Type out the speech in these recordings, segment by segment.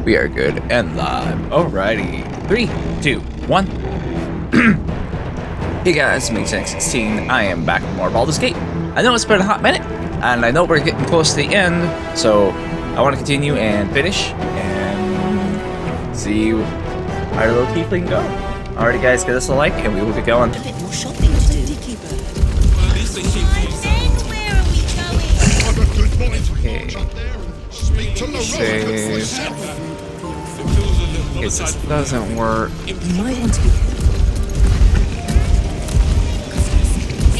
We are good and live. Alrighty. 3, 2, 1. Hey guys, it's me, 16. I am back with more Baldur's Gate. I know it's been a hot minute, and I know we're getting close to the end, so I want to continue and finish and see our little tiefling go. Alrighty guys, give us a like and we will get going. A bit more shopping to do. Well, at least they seem to Okay. Save. Okay, this doesn't work. You might want to be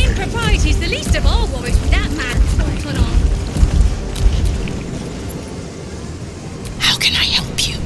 Impropriety's the least of our worries with that man taunting on. How can I help you?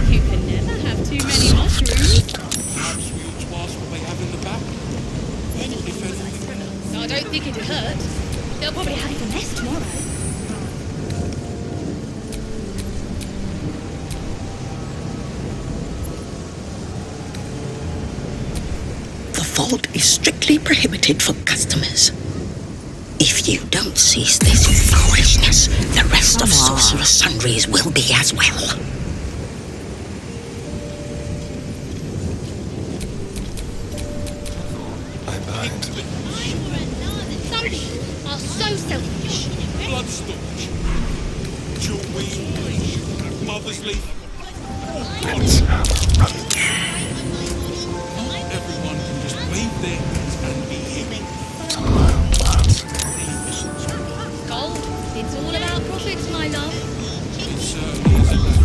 You can never have too many mushrooms. I don't think it'd hurt. They'll probably have even less tomorrow. The vault is strictly prohibited for customers. If you don't cease this foolishness, the rest of Sorcerer's Sundries will be as well. I'm behind. Some people are so selfish. Blood storage. Jewelry. Mother's leaf. Let's Not everyone can just wave their hands and be here. Gold, it's all about profits, my love. It certainly is about.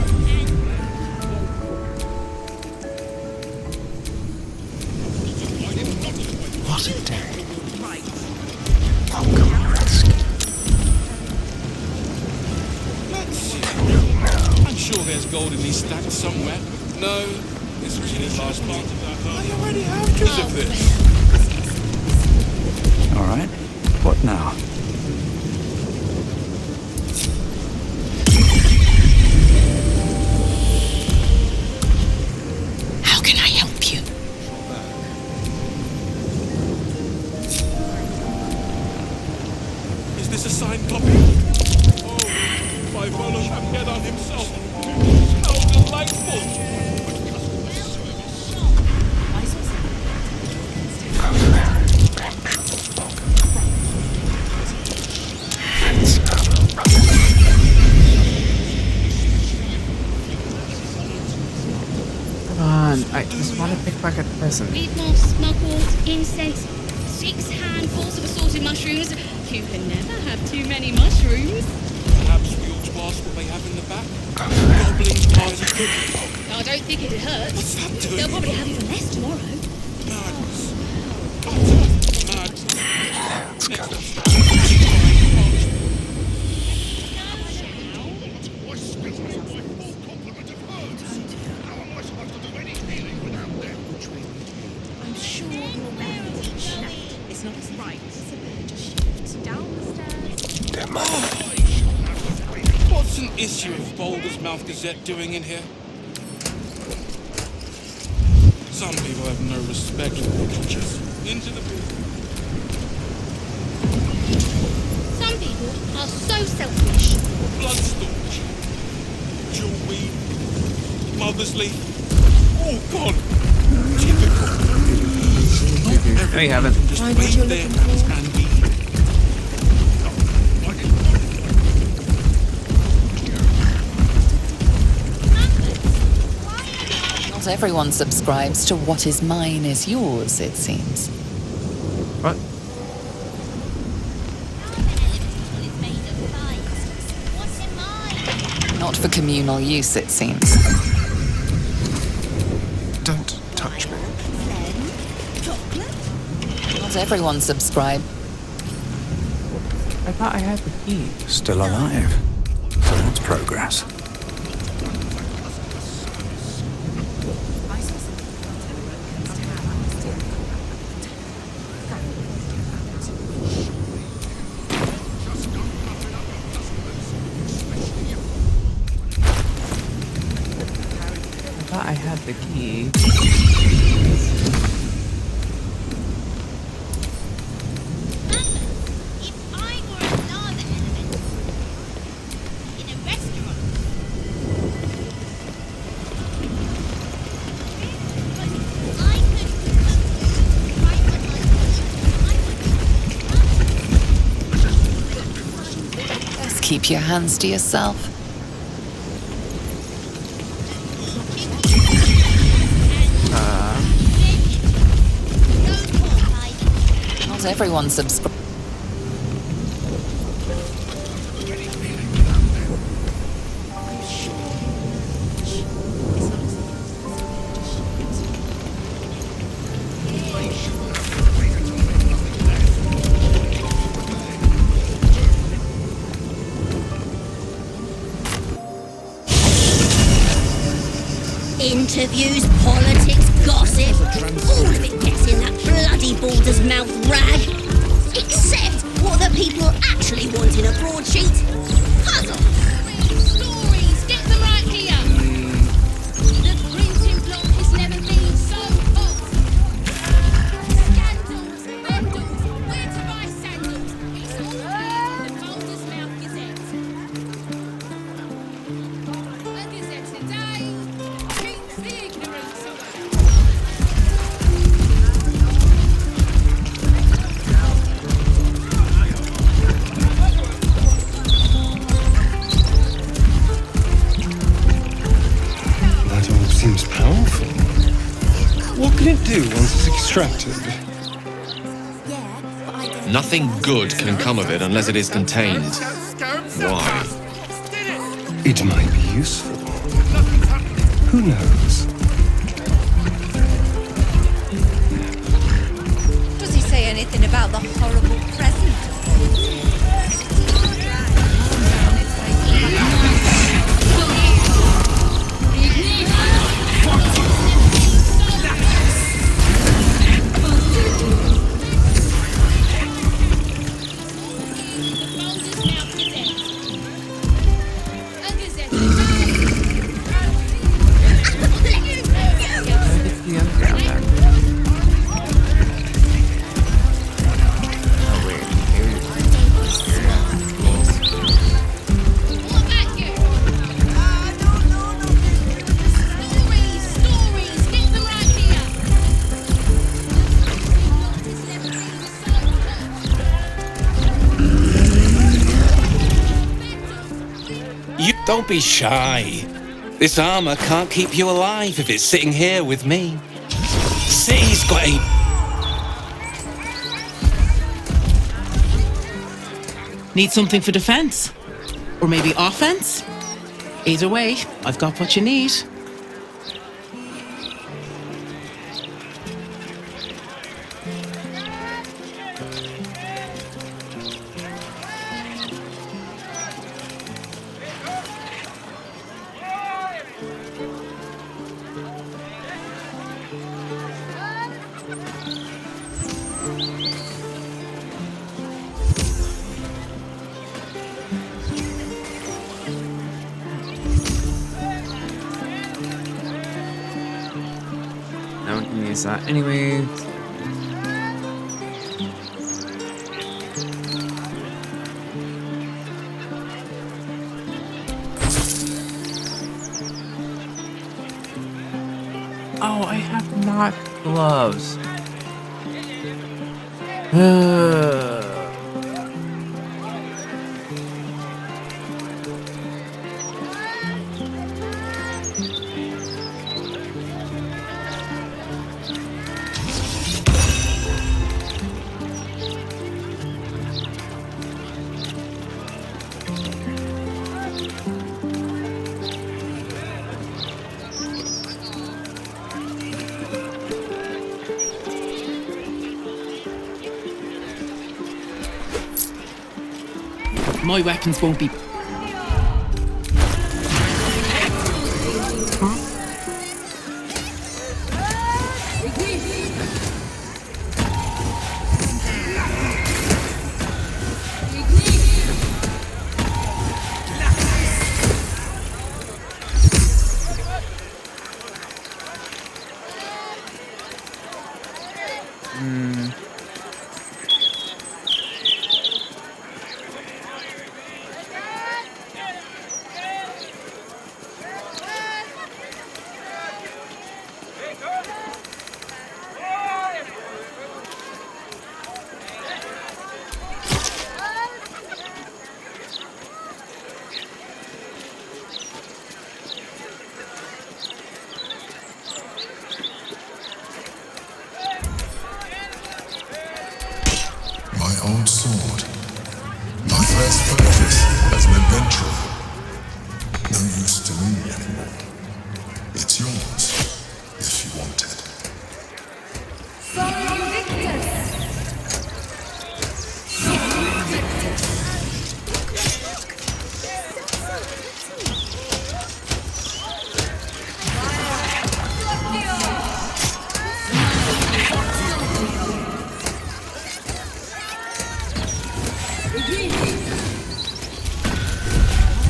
What's it doing? I'll come and rescue. Let's see. I'm sure there's gold in these stacks somewhere. No, this really last part of that. I already have because of this. All right. What now? How can I help you? Is this a signed copy? Oh, by Baldur himself. How delightful! Come on, I just want to pick back a present. We've more smuggled incense, 6 handfuls of assorted mushrooms. You can never have too many mushrooms. Perhaps we ought to ask what they have in the back. Goblins, pies, and cookies. I don't think it'd hurt. What's that doing? They'll probably have even less tomorrow. Madness. Utter madness. I'm sure you're right. It's not as right. Just down the stairs. What's an issue of Baldur's Mouth Gazette doing in here? Some people have no respect for literature. Into the business. Some people are so selfish. Blood storage. Jewelry. Mother's leaf. Oh, God. Typical. No, you haven't. Just Find what wave you're their looking hands for. and be Not everyone subscribes to what is mine is yours, it seems. What? Not for communal use, it seems. Don't touch me. Not everyone subscribe. I thought I had the key. Still alive. So that's progress. I thought I had the key. If I were another elemental in a restaurant, I could Just keep your hands to yourself. Not everyone subscribes. interviews, politics, gossip, all of it gets in that bloody Baldur's mouth rag. Except what the people actually want in a broadsheet. Puzzles. Stories, get them right here. The printing block has never been so hot. Scandals, bundles, where to buy sandals. It's all here in the Baldur's Mouth Gazette. A Gazette today keeps the ignorance away. That all seems powerful. What can it do once it's extracted? Nothing good can come of it unless it is contained. Why? It might be useful. Who knows? Does he say anything about the horrible present? You don't be shy. This armor can't keep you alive if it's sitting here with me. City's got a... Need something for defense? Or maybe offense? Either way, I've got what you need. No one can use that anyway. Oh, I have not gloves. My weapons won't be. My old sword. My first purchase as an adventurer. No use to me anymore. It's yours, if you want it.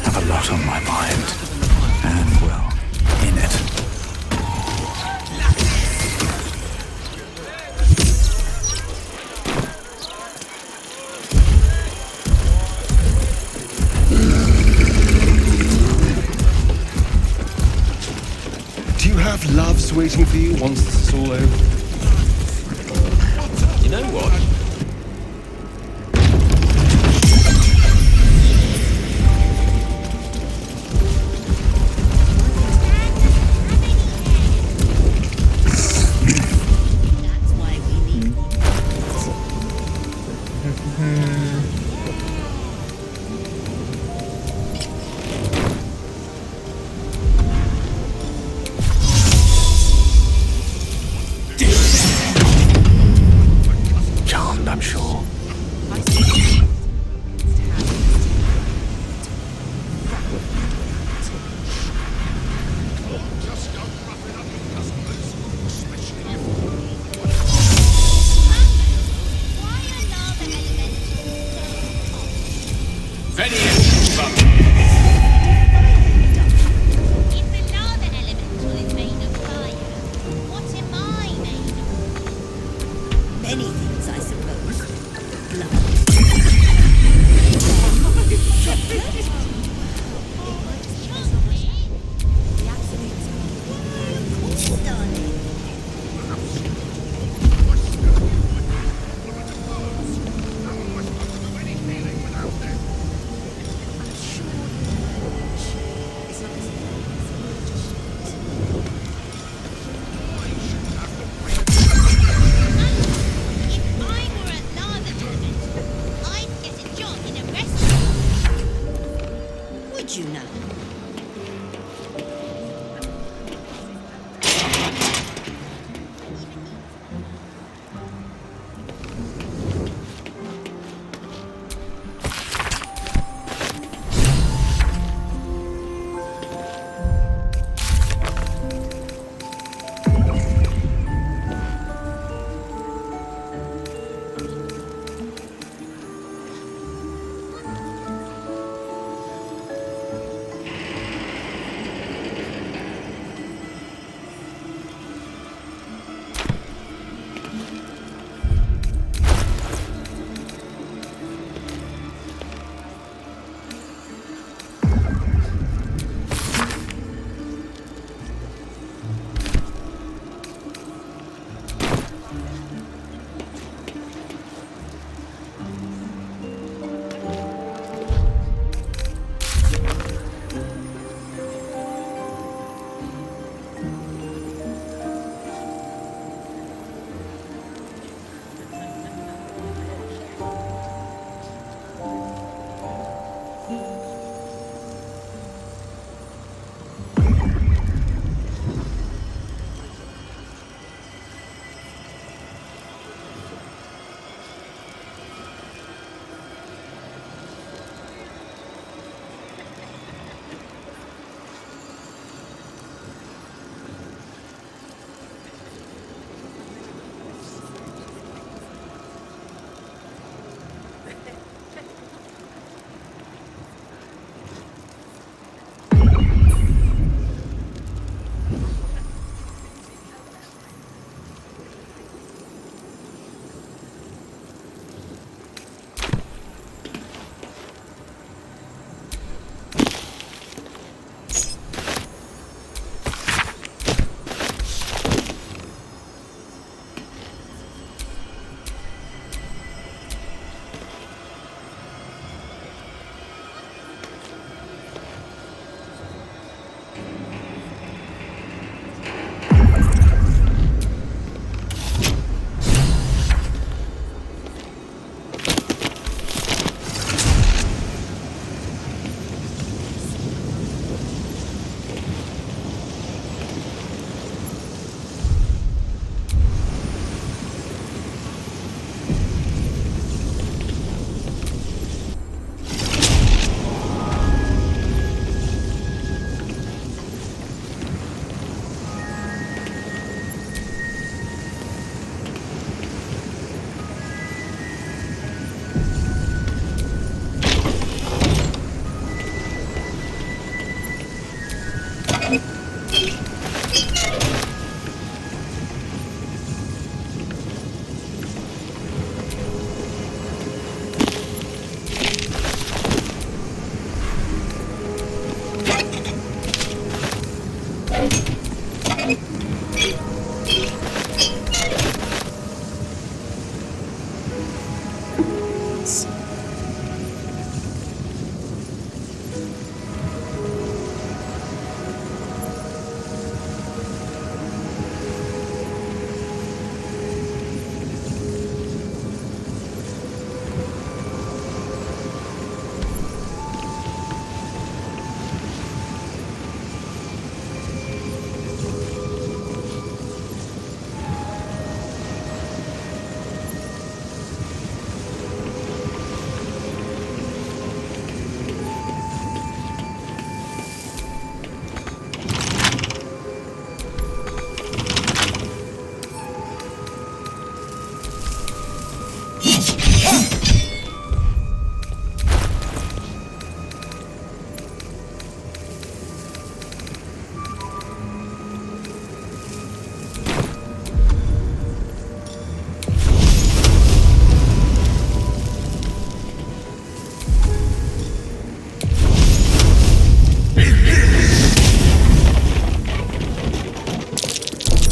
Have a lot on my mind. And, well, in it. Do you have loves waiting for you once this is all over? You know what? That's why we need Charmed, I'm sure. Ready and bump. If the lava elemental is made of fire, what am I made of? Many things, I suppose. Blood. If I were a lava elemental, I'd get a job in a restaurant. Would you know?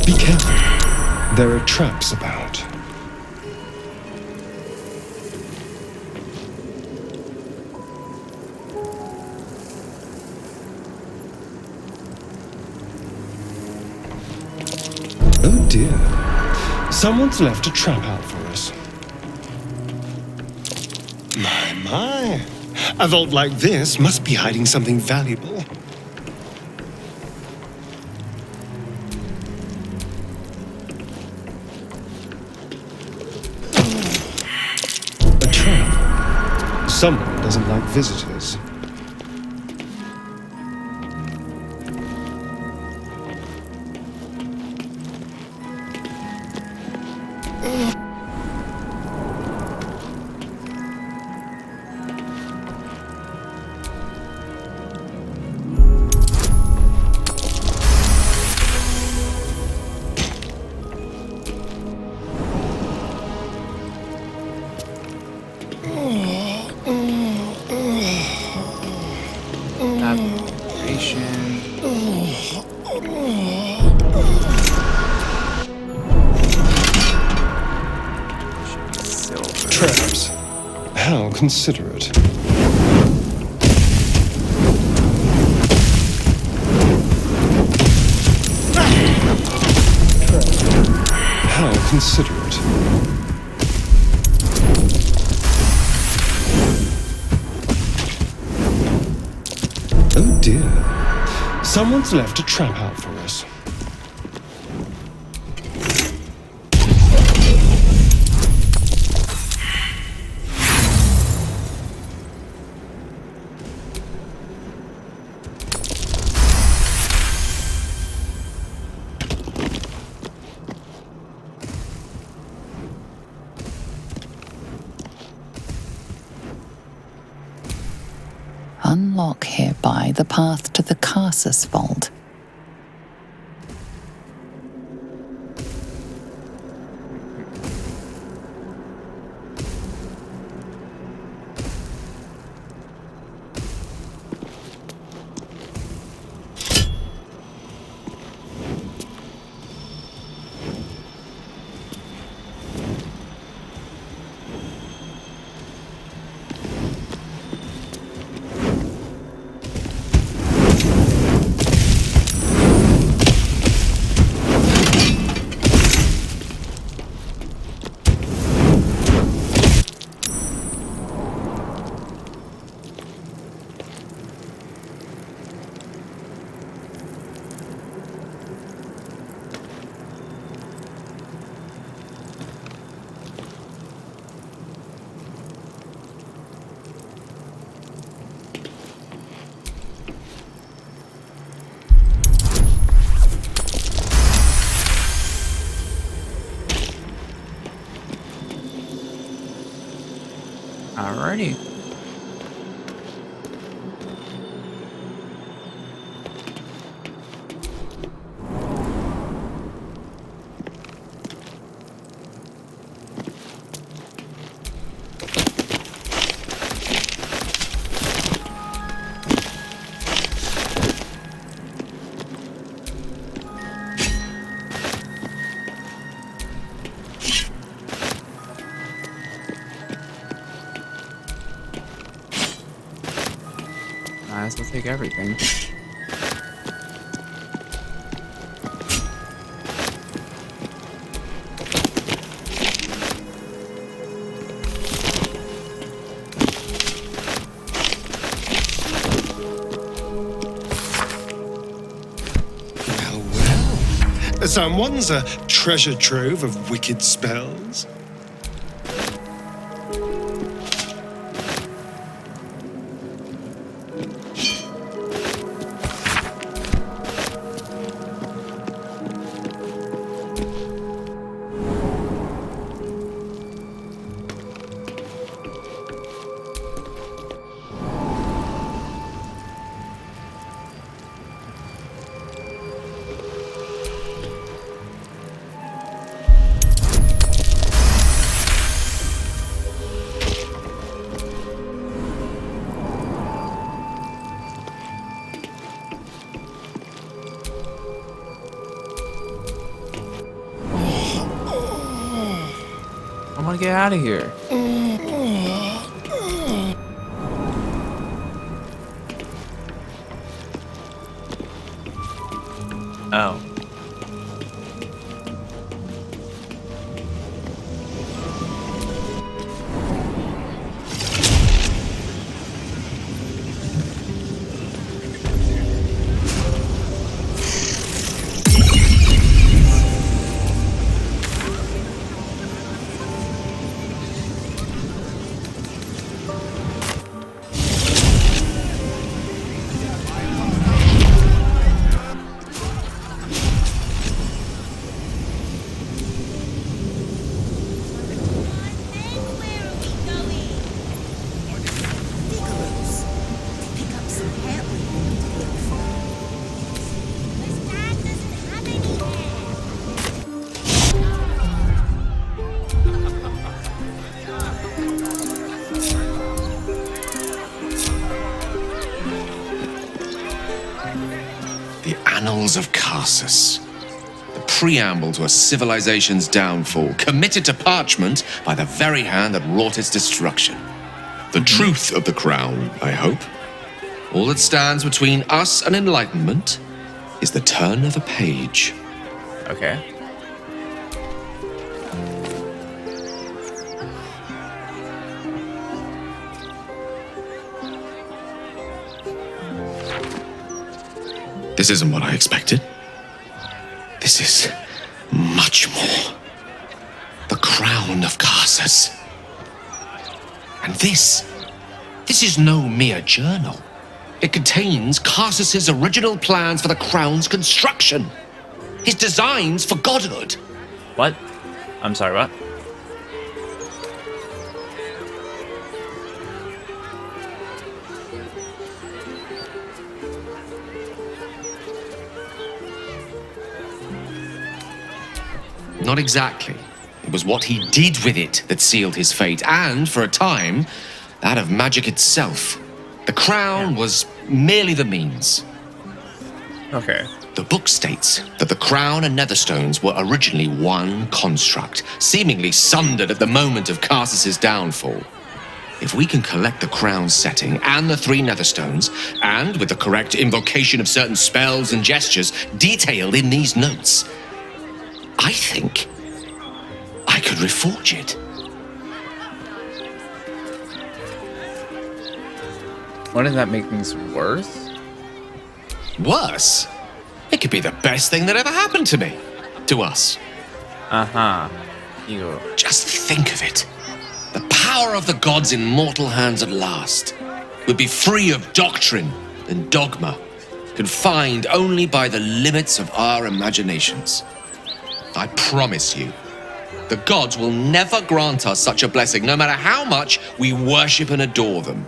Be careful. There are traps about. Oh dear. Someone's left a trap out for us. My. A vault like this must be hiding something valuable. A trap. Someone doesn't like visitors. Traps. How considerate. How considerate. Oh dear. Someone's left a trap out for us. Unlock hereby the path to the Carsus Vault. Alrighty. Might as well take everything. Well. Someone's a treasure trove of wicked spells. want to get out of here. Oh. The Annals of Karsus. The preamble to a civilization's downfall, committed to parchment by the very hand that wrought its destruction. The truth of the crown, I hope. All that stands between us and enlightenment is the turn of a page. Okay. This isn't what I expected. This is much more. The crown of Karsus. And this is no mere journal. It contains Karsus's original plans for the crown's construction. His designs for godhood. What? I'm sorry, what? Not exactly. It was what he did with it that sealed his fate, and, for a time, that of magic itself. The crown was merely the means. Okay. The book states that the crown and netherstones were originally one construct, seemingly sundered at the moment of Karsus's downfall. If we can collect the crown's setting and the 3 netherstones, and with the correct invocation of certain spells and gestures detailed in these notes, I think I could reforge it. Wouldn't that make things worse? Worse? It could be the best thing that ever happened to me. To us. Uh-huh. You. Just think of it. The power of the gods in mortal hands at last would be free of doctrine and dogma, confined only by the limits of our imaginations. I promise you, the gods will never grant us such a blessing, no matter how much we worship and adore them.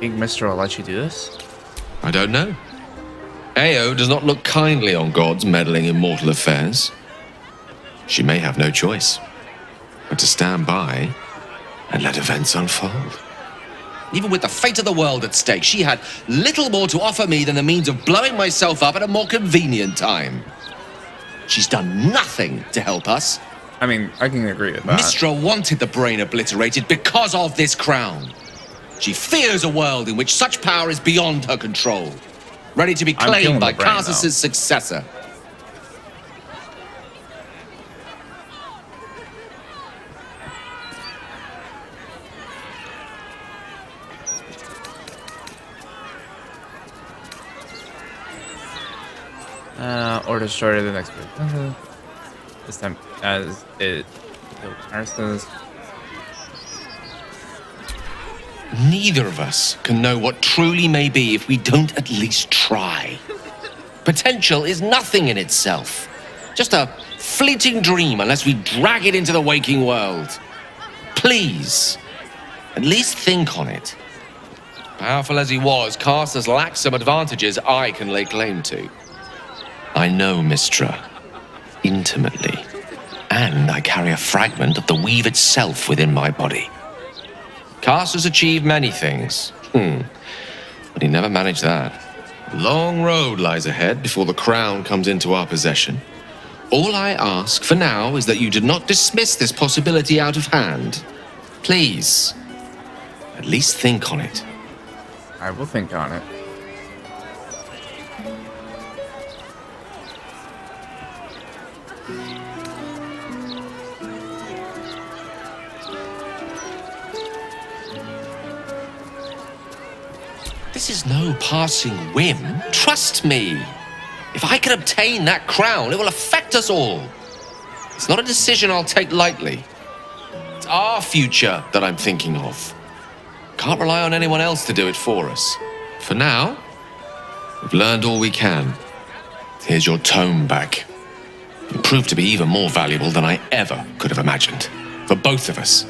Think Mr. will let you do this? I don't know. Ao does not look kindly on gods meddling in mortal affairs. She may have no choice but to stand by and let events unfold. Even with the fate of the world at stake, she had little more to offer me than the means of blowing myself up at a more convenient time. She's done nothing to help us. I mean, I can agree with that. Mistra wanted the brain obliterated because of this crown. She fears a world in which such power is beyond her control, ready to be claimed by Karsus's successor. Or destroy the next bit. This time, as it Karsus. Neither of us can know what truly may be if we don't at least try. Potential is nothing in itself. Just a fleeting dream unless we drag it into the waking world. Please, at least think on it. Powerful as he was, Karsus lacks some advantages I can lay claim to. I know Mistra intimately, and I carry a fragment of the weave itself within my body. Tass has achieved many things. But he never managed that. Long road lies ahead before the crown comes into our possession. All I ask for now is that you do not dismiss this possibility out of hand. Please, at least think on it. I will think on it. This is no passing whim. Trust me. If I can obtain that crown, it will affect us all. It's not a decision I'll take lightly. It's our future that I'm thinking of. Can't rely on anyone else to do it for us. For now, we've learned all we can. Here's your tome back. It proved to be even more valuable than I ever could have imagined. For both of us.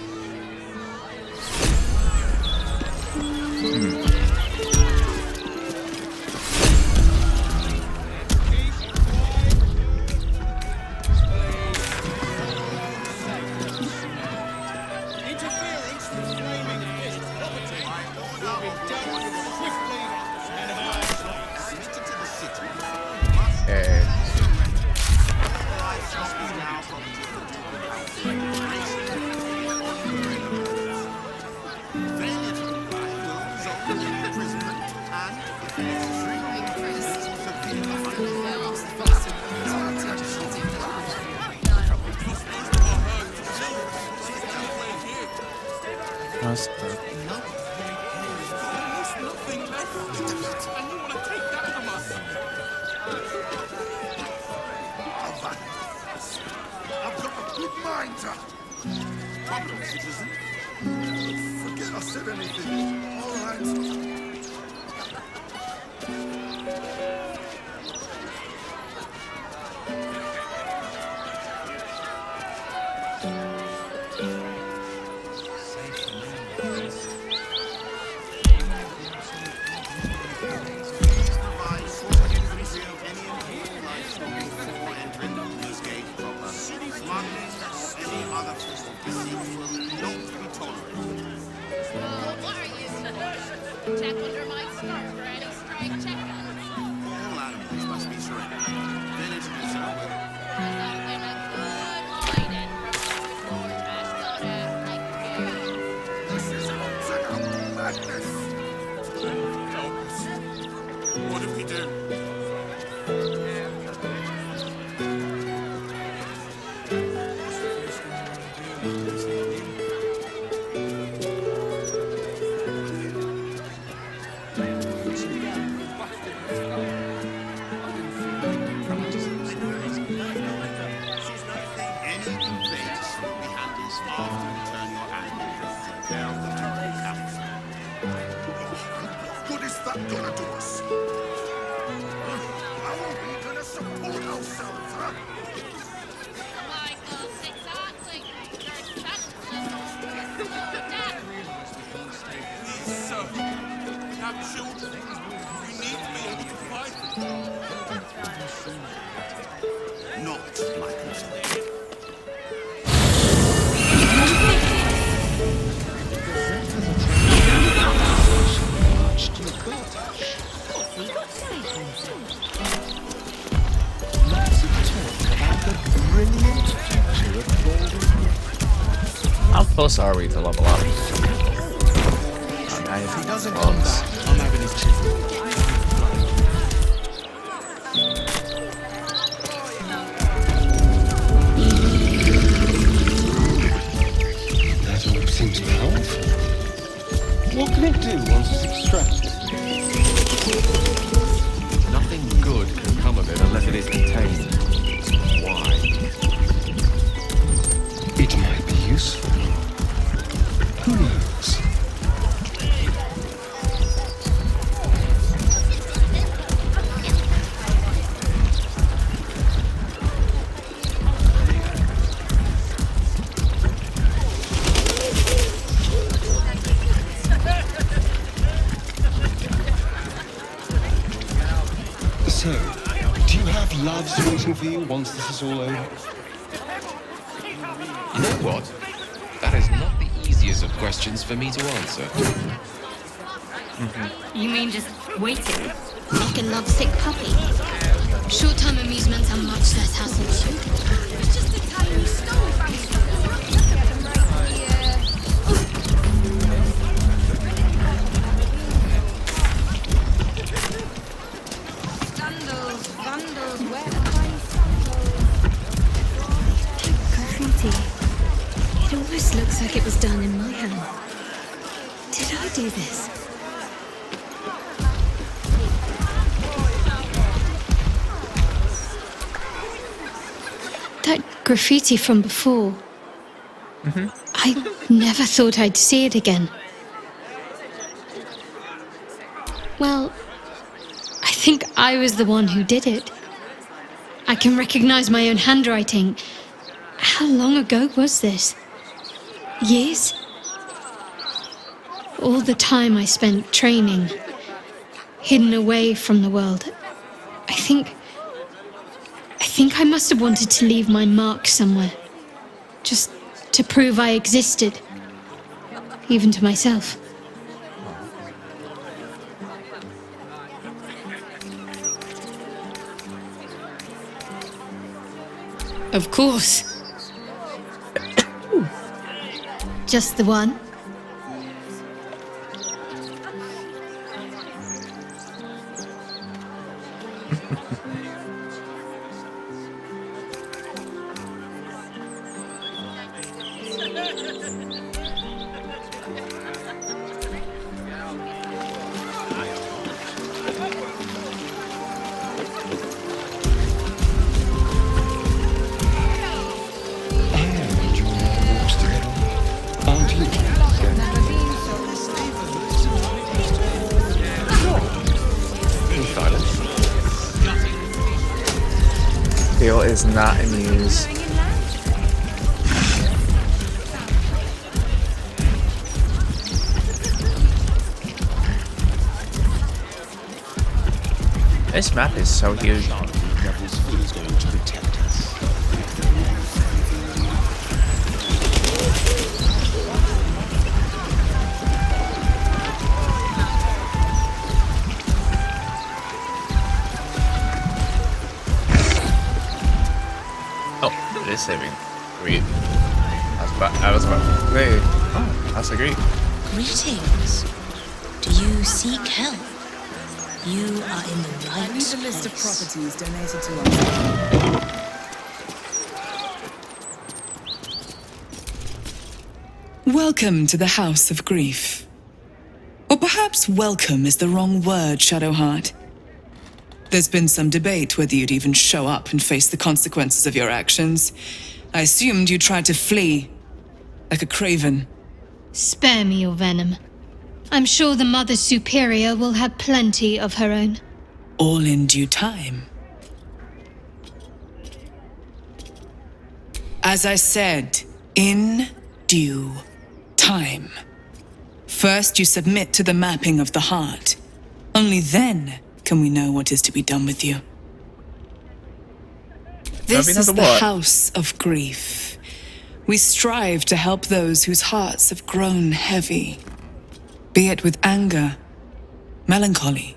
Forget I said anything. All right. What did we do? What is that gonna do us? How are we gonna support ourselves, huh? Please, sir. We have children. We need to be able to fight. Not my concern. How close are we to level up? If he doesn't come back, I'm having his chisel. That all seems powerful. What can it do once it's extracted? Nothing good can come of it unless it is contained. Why? It might be useful. Who knows? So, do you have loves waiting for you once this is all over? You know what? That is not the easiest years of questions for me to answer. You mean just waiting? Like a lovesick puppy. Short-term amusements are much less hassle. It's just a tiny stone Sandals, vandals, where to find sandals? Graffiti. It almost looks like it was done in my hand. Did I do this? That graffiti from before. I never thought I'd see it again. Well, I think I was the one who did it. I can recognize my own handwriting. How long ago was this? Years? All the time I spent training, hidden away from the world. I think I must have wanted to leave my mark somewhere. Just to prove I existed. Even to myself. Of course. Just the one? Gale is not amused. This map is so huge. Who's going to protect us? Oh, it is saving. Great. I was about to say, oh, that's a great. Greetings. Do you seek help? You are in the right I need a list of place. properties donated to us. Welcome to the House of Grief. Or perhaps welcome is the wrong word, Shadowheart. There's been some debate whether you'd even show up and face the consequences of your actions. I assumed you tried to flee, like a craven. Spare me your venom. I'm sure the Mother Superior will have plenty of her own. All in due time. As I said, in due time. First, you submit to the mapping of the heart. Only then can we know what is to be done with you. This is the House of Grief. We strive to help those whose hearts have grown heavy. Be it with anger, melancholy,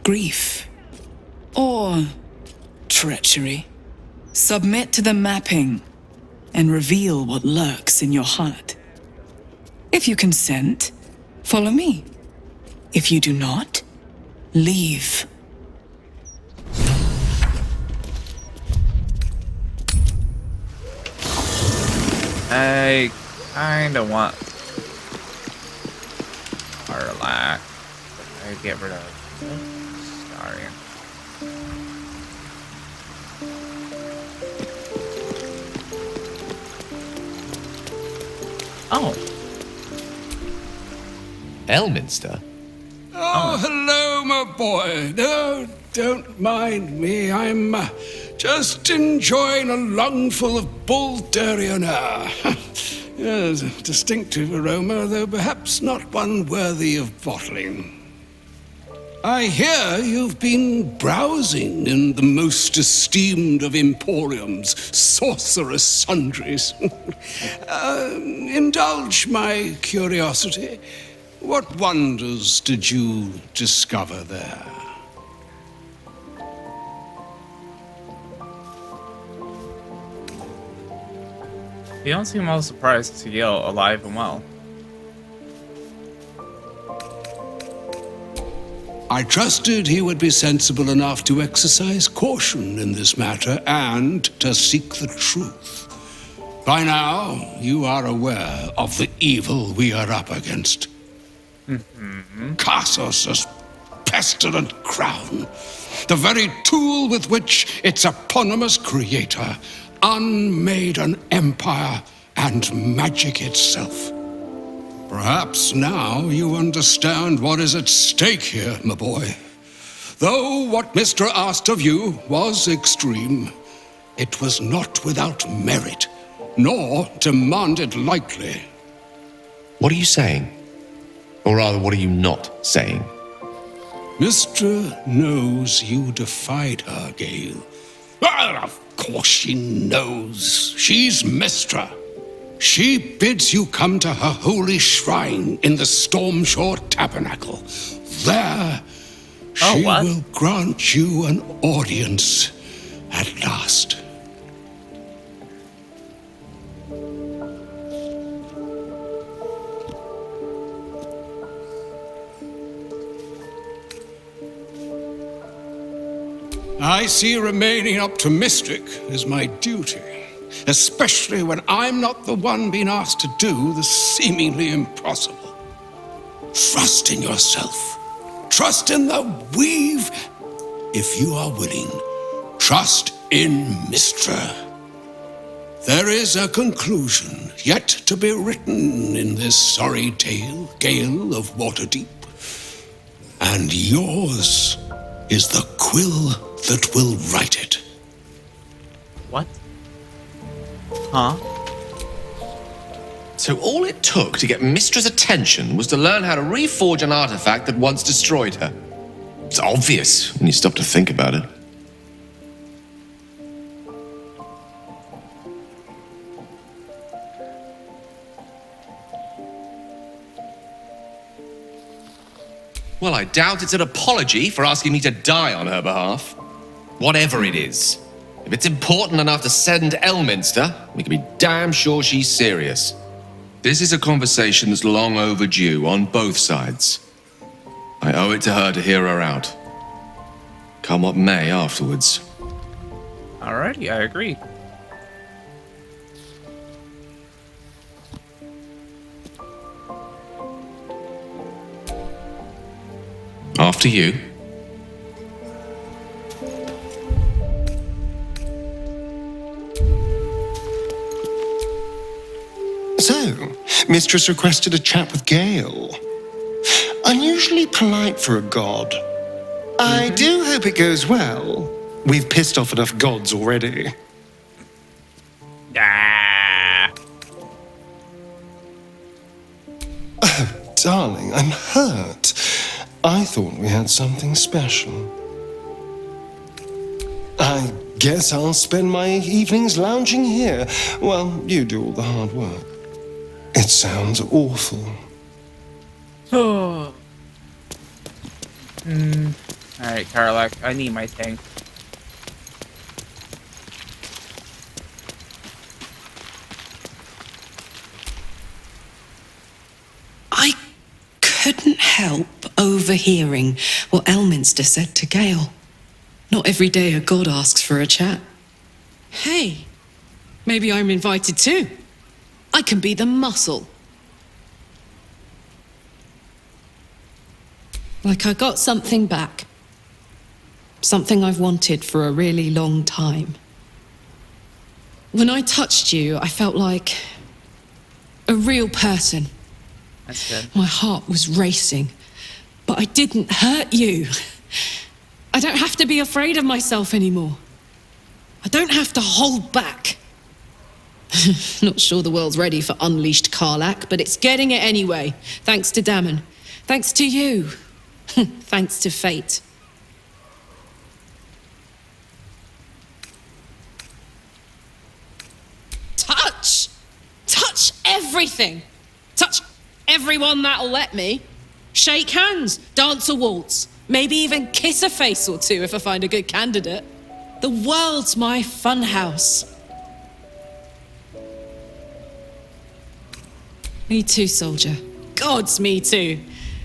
grief, or treachery. Submit to the mapping and reveal what lurks in your heart. If you consent, follow me. If you do not, leave. I kinda want Arlac. I get rid of Sorry. Oh. Elminster? Oh, hello, my boy. No, don't mind me. I'm just enjoying a lungful of Baldurian air. Yes, a distinctive aroma, though perhaps not one worthy of bottling. I hear you've been browsing in the most esteemed of emporiums, sorcerous sundries. Indulge my curiosity. What wonders did you discover there? You don't seem all surprised to see Gale alive and well. I trusted he would be sensible enough to exercise caution in this matter and to seek the truth. By now, you are aware of the evil we are up against. Cassos' pestilent crown, the very tool with which its eponymous creator unmade an empire and magic itself. Perhaps now you understand what is at stake here, my boy. Though what Mr. asked of you was extreme, it was not without merit, nor demanded lightly. What are you saying? Or rather, what are you not saying? Mr. knows you defied her, Gale. Well, of course she knows. She's Mistra. She bids you come to her holy shrine in the Stormshore Tabernacle. There, she will grant you an audience at last. I see remaining optimistic is my duty. Especially when I'm not the one being asked to do the seemingly impossible. Trust in yourself. Trust in the weave. If you are willing, trust in Mistra. There is a conclusion yet to be written in this sorry tale, Gale of Waterdeep. And yours is the quill that will write it. What? Huh? So all it took to get Mistra's attention was to learn how to reforge an artifact that once destroyed her. It's obvious when you stop to think about it. Well, I doubt it's an apology for asking me to die on her behalf. Whatever it is. If it's important enough to send Elminster, we can be damn sure she's serious. This is a conversation that's long overdue on both sides. I owe it to her to hear her out. Come what may afterwards. Alrighty, I agree. After you. So, Mistress requested a chat with Gale. Unusually polite for a god. I do hope it goes well. We've pissed off enough gods already. Oh, darling, I'm hurt. I thought we had something special. I guess I'll spend my evenings lounging here while you do all the hard work. It sounds awful. Alright, Karlak, I need my tank. I couldn't help overhearing what Elminster said to Gale. Not every day a god asks for a chat. Hey, maybe I'm invited too. I can be the muscle. Like I got something back. Something I've wanted for a really long time. When I touched you, I felt like a real person. That's good. My heart was racing, but I didn't hurt you. I don't have to be afraid of myself anymore. I don't have to hold back. Not sure the world's ready for unleashed Karlak, but it's getting it anyway. Thanks to Dammon. Thanks to you. Thanks to fate. Touch! Touch everything! Touch everyone that'll let me. Shake hands, dance a waltz, maybe even kiss a face or two if I find a good candidate. The world's my funhouse. Me too, soldier. Gods, me too.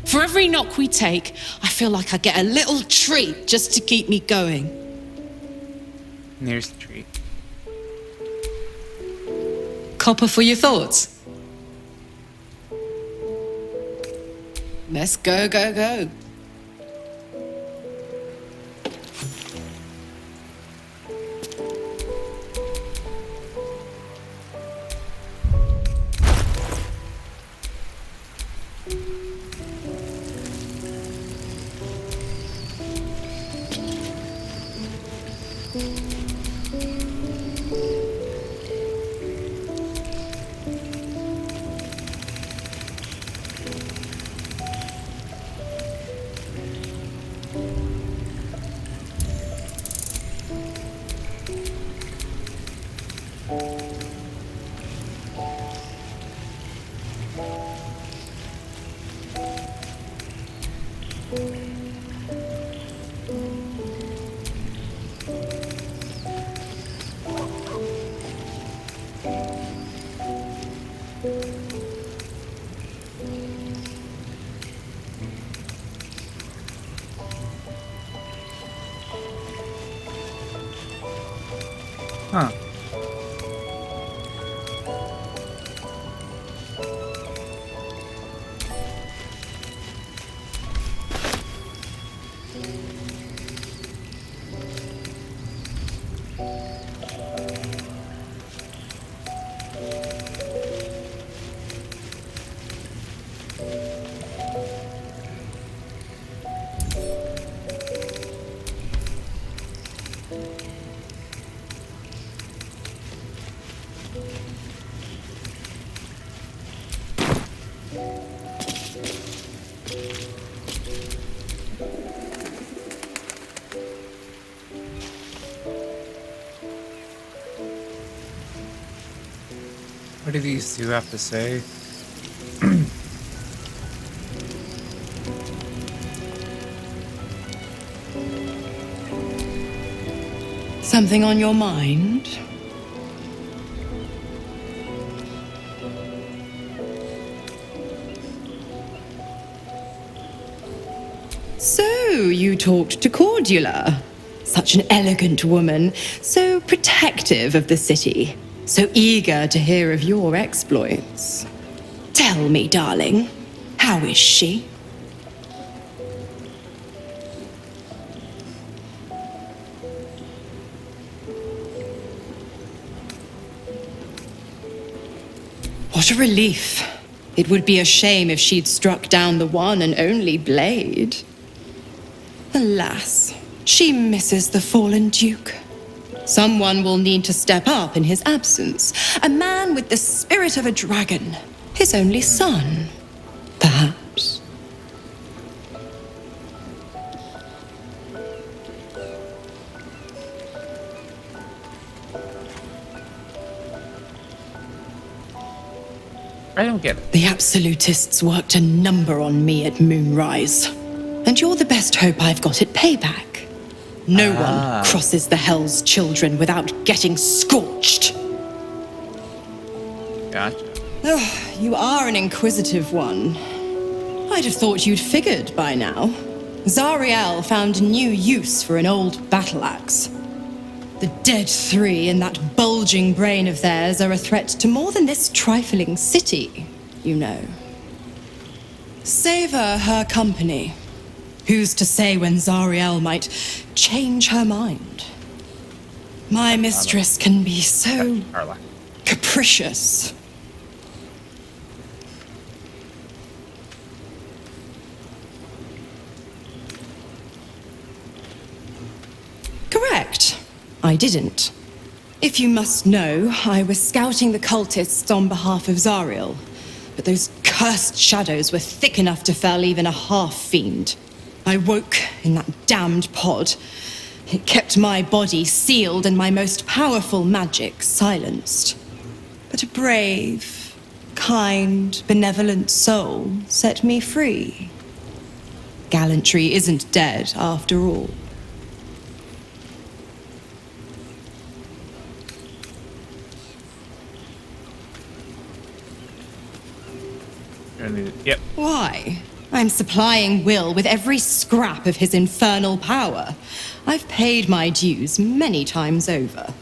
For every knock we take, I feel like I get a little treat just to keep me going. Here's the treat. Copper for your thoughts. Let's go, go, go. Huh. What do these two have to say? Something on your mind? So, you talked to Cordula. Such an elegant woman, so protective of the city, so eager to hear of your exploits. Tell me, darling, how is she? What a relief. It would be a shame if she'd struck down the one and only blade. Alas, she misses the fallen Duke. Someone will need to step up in his absence. A man with the spirit of a dragon. His only son, perhaps. I don't get it. The absolutists worked a number on me at Moonrise. And you're the best hope I've got at payback. No one crosses the Hell's Children without getting scorched. Gotcha. Ugh, you are an inquisitive one. I'd have thought you'd figured by now. Zariel found new use for an old battle axe. The dead three in that bulging brain of theirs are a threat to more than this trifling city, you know. Savor her company. Who's to say when Zariel might change her mind? My mistress can be so capricious. Correct. I didn't. If you must know, I was scouting the cultists on behalf of Zariel, but those cursed shadows were thick enough to fell even a half-fiend. I woke in that damned pod. It kept my body sealed and my most powerful magic silenced. But a brave, kind, benevolent soul set me free. Gallantry isn't dead after all. Yep. Why? I'm supplying Will with every scrap of his infernal power. I've paid my dues many times over.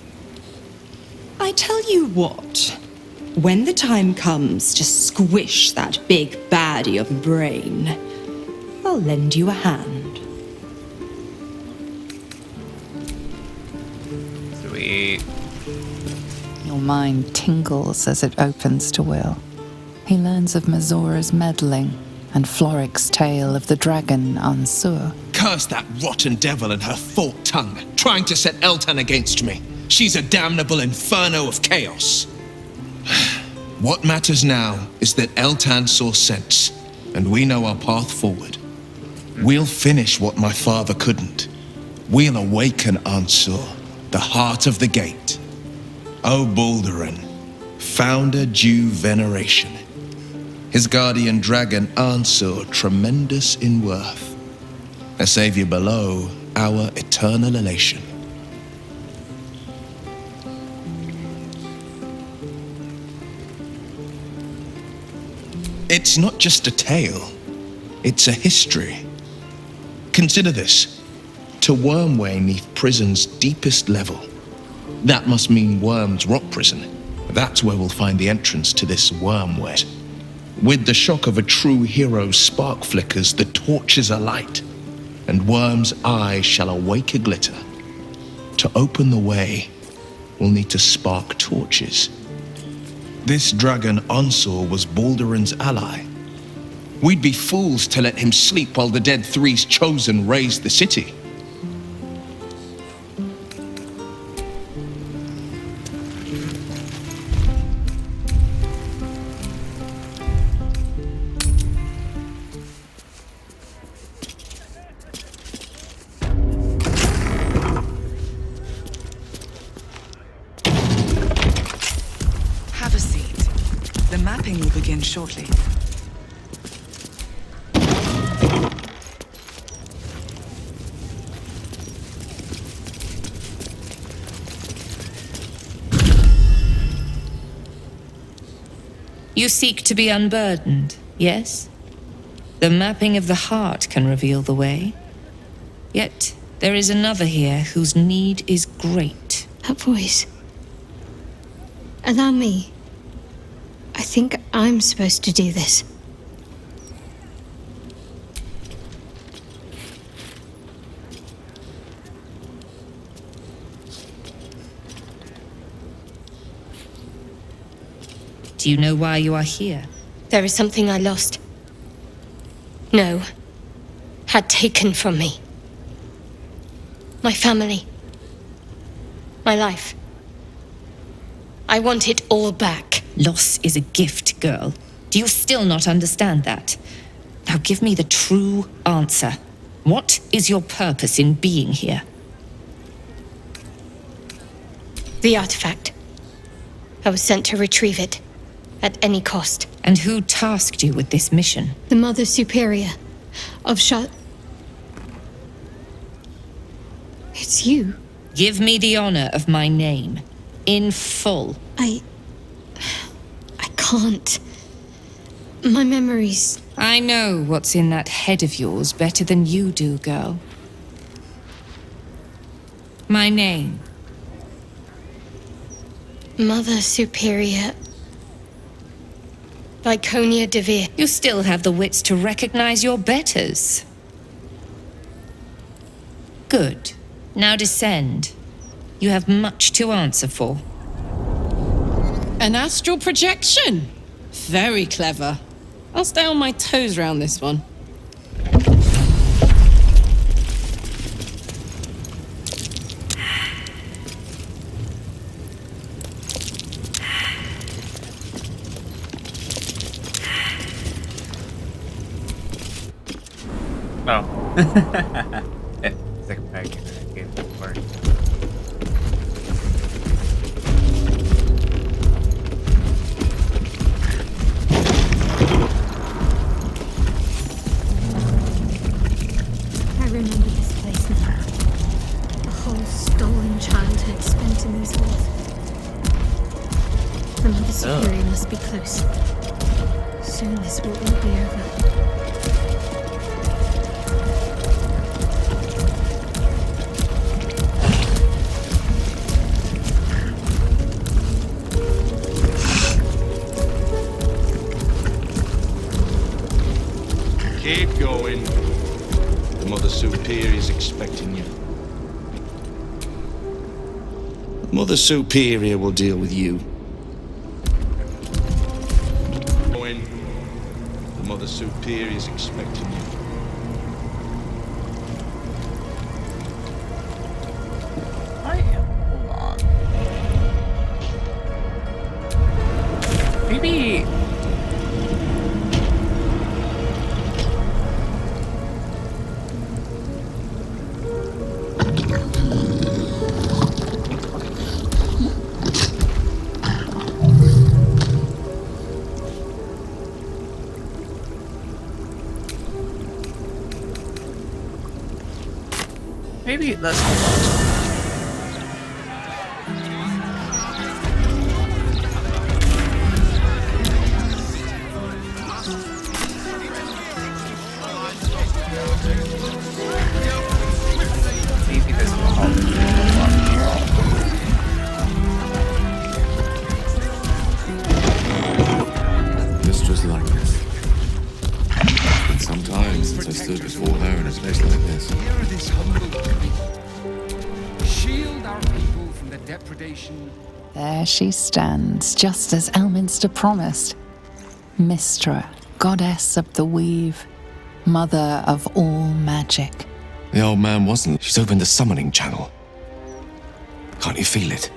I tell you what, when the time comes to squish that big baddie of a brain, I'll lend you a hand. Sweet. Your mind tingles as it opens to Will. He learns of Mazora's meddling and Floric's tale of the dragon Ansur. Curse that rotten devil and her forked tongue, trying to set Eltan against me. She's a damnable inferno of chaos. What matters now is that Eltan saw sense, and we know our path forward. We'll finish what my father couldn't. We'll awaken Ansur, the heart of the gate. O Baldurin, founder due veneration. His guardian dragon Ansur, tremendous in worth. A savior below, our eternal elation. It's not just a tale, it's a history. Consider this. To Wormway 'neath prison's deepest level. That must mean Worm's rock prison. That's where we'll find the entrance to this Wormway. With the shock of a true hero's spark flickers, the torches alight, and Worm's eye shall awake a glitter. To open the way, we'll need to spark torches. This dragon Ansur was Baldurin's ally. We'd be fools to let him sleep while the Dead Three's chosen raised the city. Have a seat. The mapping will begin shortly. You seek to be unburdened, yes? The mapping of the heart can reveal the way. Yet, there is another here whose need is great. That voice. Allow me. I think I'm supposed to do this. Do you know why you are here? There is something I lost. No. Had taken from me. My family. My life. I want it all back. Loss is a gift, girl. Do you still not understand that? Now give me the true answer. What is your purpose in being here? The artifact. I was sent to retrieve it. At any cost. And who tasked you with this mission? The Mother Superior of It's you. Give me the honor of my name. In full. I can't. My memories... I know what's in that head of yours better than you do, girl. My name. Mother Superior... Viconia de Veer. You still have the wits to recognize your betters. Good. Now descend. You have much to answer for. An astral projection? Very clever. I'll stay on my toes around this one. Oh. Second pack game before. I remember this place now. A whole stolen childhood spent in these halls. The Mother Superior must be close. Soon this will all be over. Keep going. The Mother Superior is expecting you. The Mother Superior will deal with you. Going. The Mother Superior is expecting you. Hold on. Maybe. Maybe let's hold on. Maybe this will help. Mistress like this. It's been some time since I stood before her in a place like this. Shield our people from the depredation. There she stands, just as Elminster promised. Mystra, goddess of the weave, mother of all magic. The old man wasn't. She's opened the summoning channel. Can't you feel it?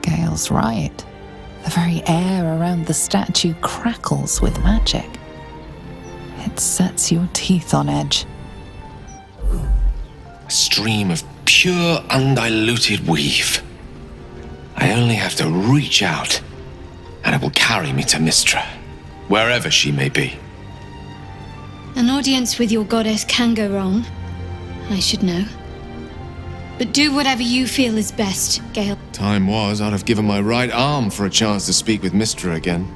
Gale's right. The very air around the statue crackles with magic. It sets your teeth on edge. A stream of pure, undiluted weave. I only have to reach out, and it will carry me to Mystra, wherever she may be. An audience with your goddess can go wrong. I should know. But do whatever you feel is best, Gale. Time was, I'd have given my right arm for a chance to speak with Mystra again.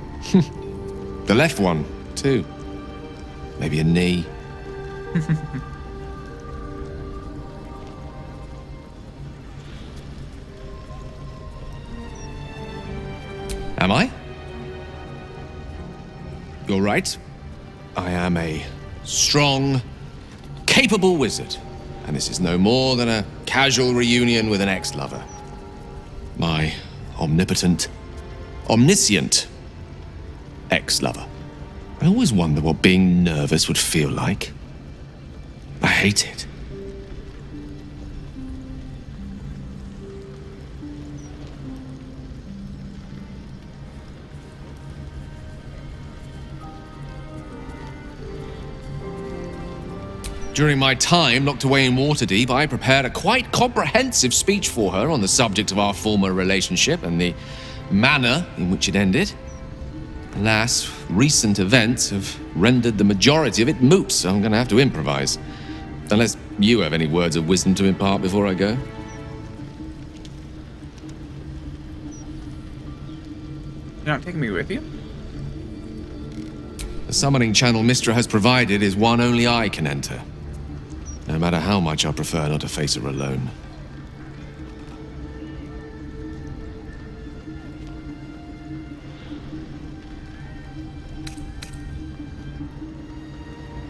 The left one, too. Maybe a knee. Am I? You're right. I am a strong, capable wizard. And this is no more than a casual reunion with an ex-lover. My omnipotent, omniscient ex-lover. I always wonder what being nervous would feel like. I hate it. During my time locked away in Waterdeep, I prepared a quite comprehensive speech for her on the subject of our former relationship and the manner in which it ended. Alas, recent events have rendered the majority of it moot, so I'm going to have to improvise. Unless you have any words of wisdom to impart before I go. You're not taking me with you? The summoning channel Mystra has provided is one only I can enter. No matter how much I prefer not to face her alone.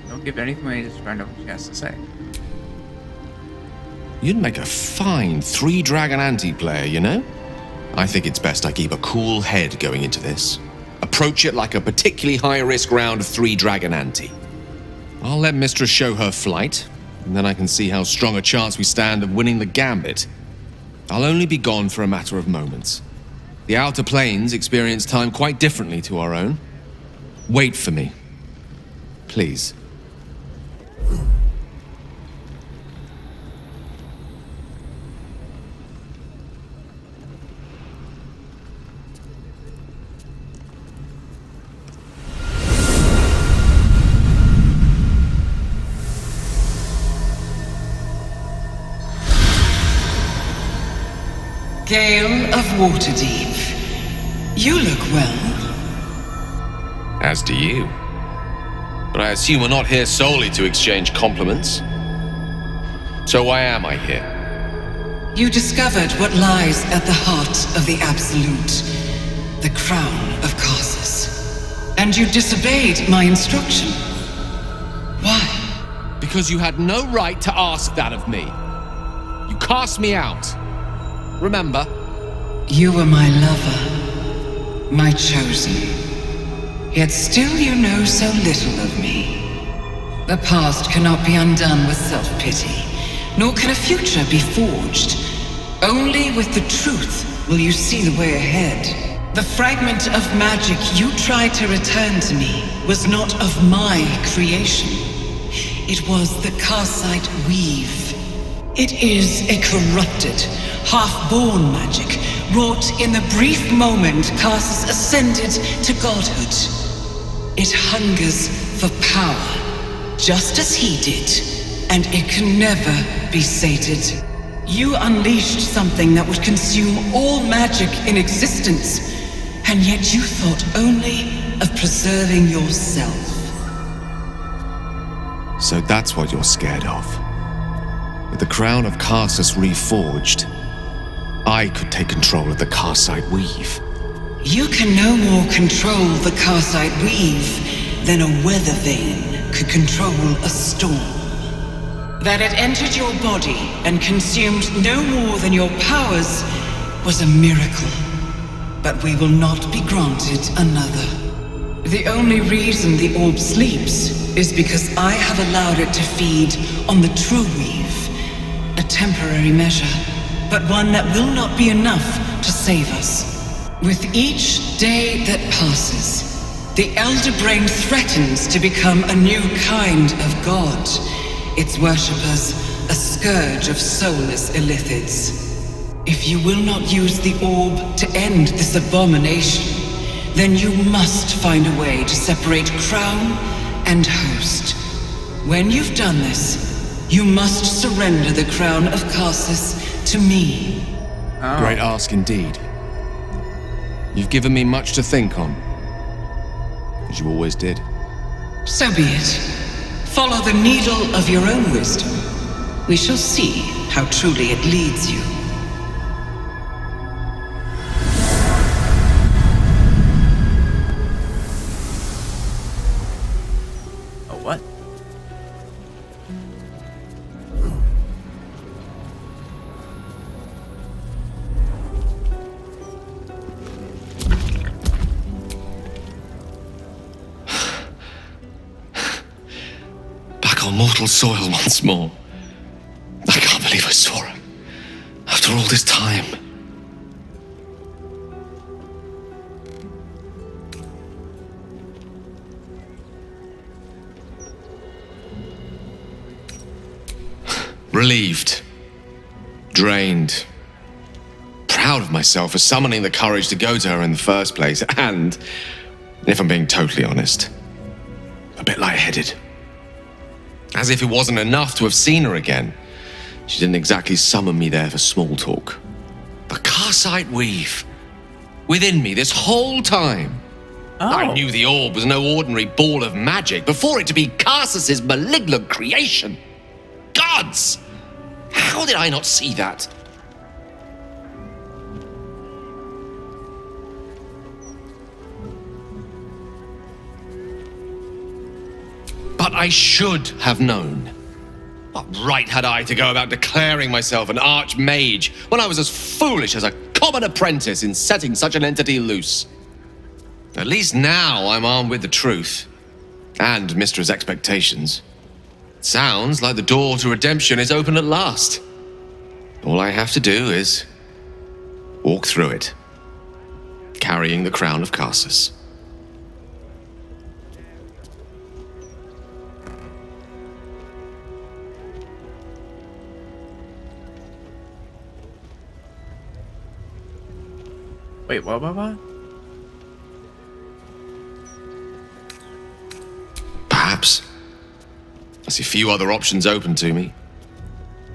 Don't give anything away, just find out what she has to say. You'd make a fine three-dragon anti-player, you know? I think it's best I keep a cool head going into this. Approach it like a particularly high-risk round of three-dragon ante. I'll let Mistress show her flight, and then I can see how strong a chance we stand of winning the gambit. I'll only be gone for a matter of moments. The Outer Planes experience time quite differently to our own. Wait for me. Please. Gale of Waterdeep. You look well. As do you. But I assume we're not here solely to exchange compliments. So why am I here? You discovered what lies at the heart of the Absolute, the crown of Karsus. And you disobeyed my instruction. Why? Because you had no right to ask that of me. You cast me out. Remember? You were my lover, my chosen. Yet still you know so little of me. The past cannot be undone with self-pity, nor can a future be forged. Only with the truth will you see the way ahead. The fragment of magic you tried to return to me was not of my creation. It was the Karsite Weave. It is a corrupted, half-born magic, wrought in the brief moment Karsus ascended to godhood. It hungers for power, just as he did, and it can never be sated. You unleashed something that would consume all magic in existence, and yet you thought only of preserving yourself. So that's what you're scared of. With the crown of Karsus reforged, I could take control of the Karsite Weave. You can no more control the Karsite Weave than a weather vane could control a storm. That it entered your body and consumed no more than your powers was a miracle. But we will not be granted another. The only reason the orb sleeps is because I have allowed it to feed on the true weave. A temporary measure, but one that will not be enough to save us. With each day that passes, the Elder Brain threatens to become a new kind of god. Its worshippers, a scourge of soulless illithids. If you will not use the orb to end this abomination, then you must find a way to separate crown and host. When you've done this, you must surrender the crown of Karsus to me. Oh. Great ask indeed. You've given me much to think on, as you always did. So be it. Follow the needle of your own wisdom. We shall see how truly it leads you. Oh, what? On mortal soil once more. I can't believe I saw her. After all this time. Relieved. Drained. Proud of myself for summoning the courage to go to her in the first place. And, if I'm being totally honest, a bit lightheaded. As if it wasn't enough to have seen her again. She didn't exactly summon me there for small talk. The Karsite Weave. Within me this whole time. Oh. I knew the orb was no ordinary ball of magic before it to be Karsus's malignant creation. Gods! How did I not see that? But I should have known. What right had I to go about declaring myself an archmage when I was as foolish as a common apprentice in setting such an entity loose? At least now I'm armed with the truth. And Mistra's expectations. Sounds like the door to redemption is open at last. All I have to do is walk through it, carrying the crown of Karsus. Wait, what? Perhaps. I see few other options open to me.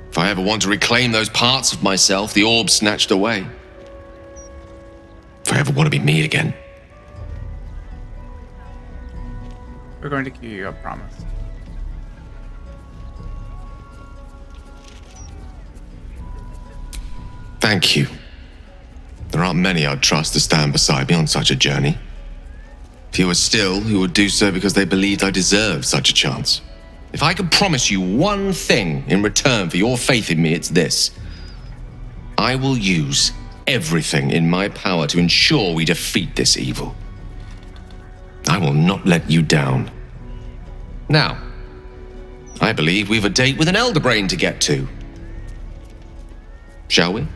If I ever want to reclaim those parts of myself the orb snatched away. if I ever want to be me again. We're going to keep you a promise. Thank you. There aren't many I'd trust to stand beside me on such a journey. Fewer still who would do so because they believed I deserved such a chance. If I could promise you one thing in return for your faith in me, it's this. I will use everything in my power to ensure we defeat this evil. I will not let you down. Now, I believe we've a date with an elder brain to get to. Shall we?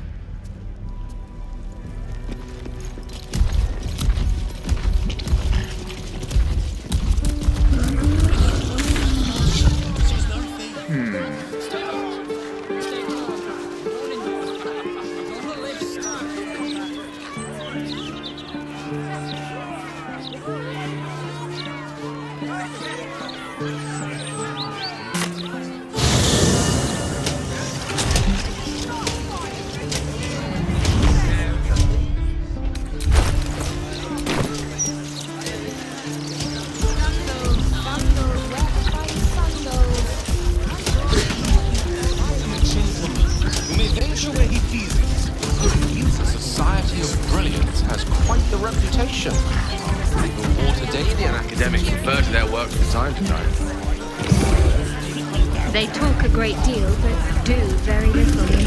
They talk a great deal, but do very little. Maybe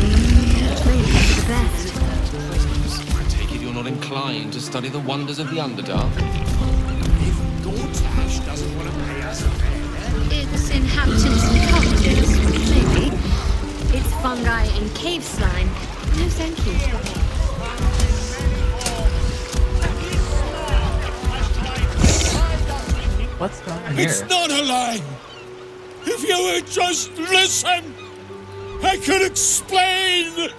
for the best. I take it you're not inclined to study the wonders of the Underdark? If Dortash doesn't want to pay us a fare, Its inhabitants and cultures, maybe. It's fungi and cave slime. No, thank you. What's going on here? it's not a lie. If you would just listen, I could explain.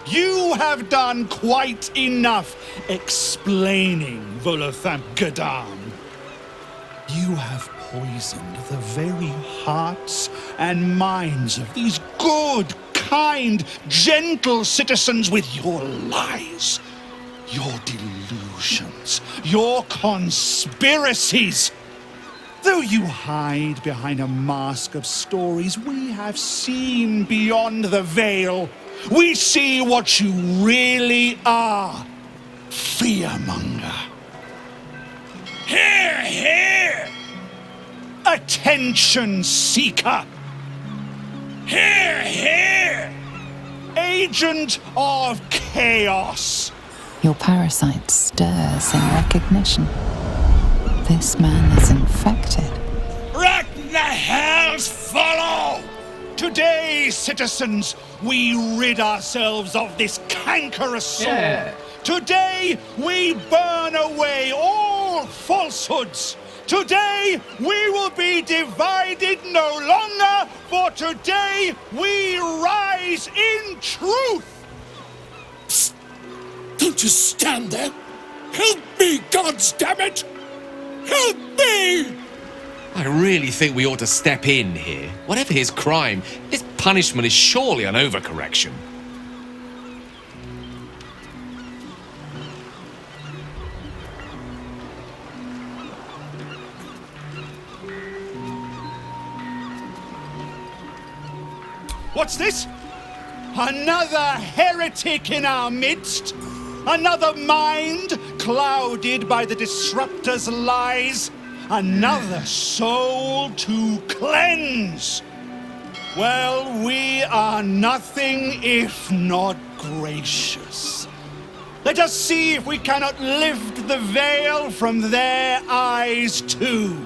You have done quite enough explaining, Volothamp Gadam. You have poisoned the very hearts and minds of these good, kind, gentle citizens with your lies, your delusions, your conspiracies. Though you hide behind a mask of stories, we have seen beyond the veil. We see what you really are. Fearmonger. Hear, hear! Attention seeker. Hear, hear! Agent of chaos. Your parasite stirs in recognition. This man is infected. Ragnahells follow! Today, citizens, we rid ourselves of this cankerous sore. Yeah. Today, we burn away all falsehoods. Today, we will be divided no longer, for today, we rise in truth. Psst. Don't just stand there. Help me, goddammit! Help me! I really think we ought to step in here. Whatever his crime, his punishment is surely an overcorrection. What's this? Another heretic in our midst? Another mind clouded by the disruptor's lies? Another soul to cleanse? Well, we are nothing if not gracious. Let us see if we cannot lift the veil from their eyes too.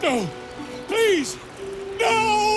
No! Please! No!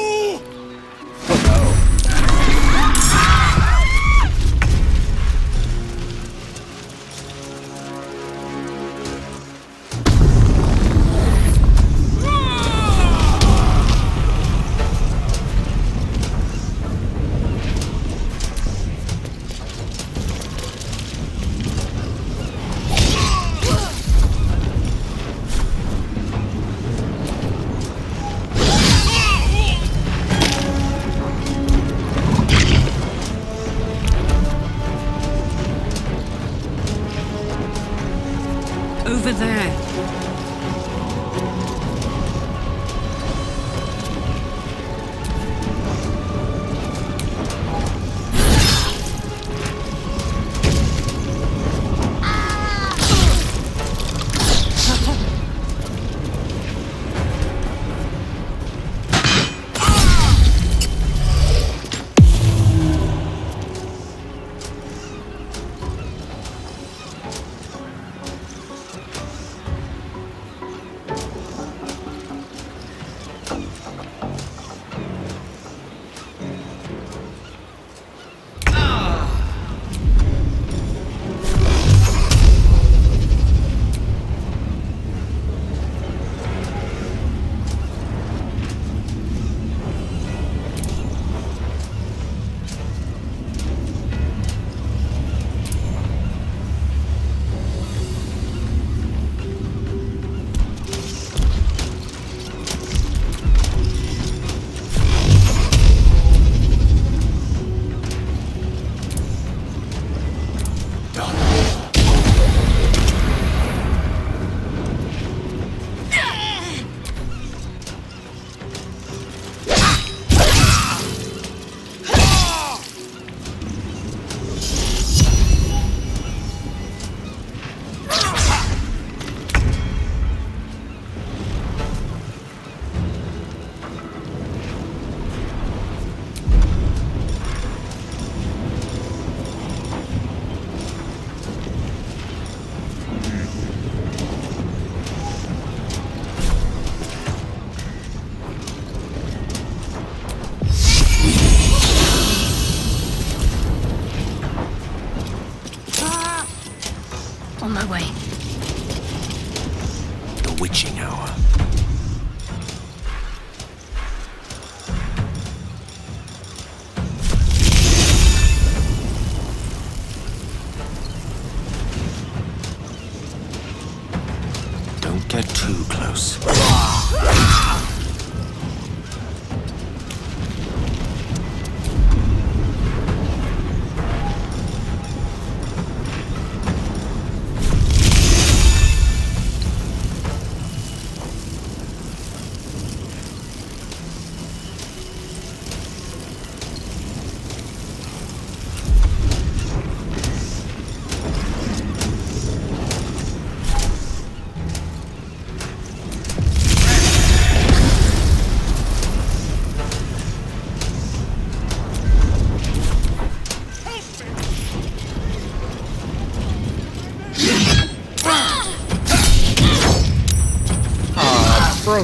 bro.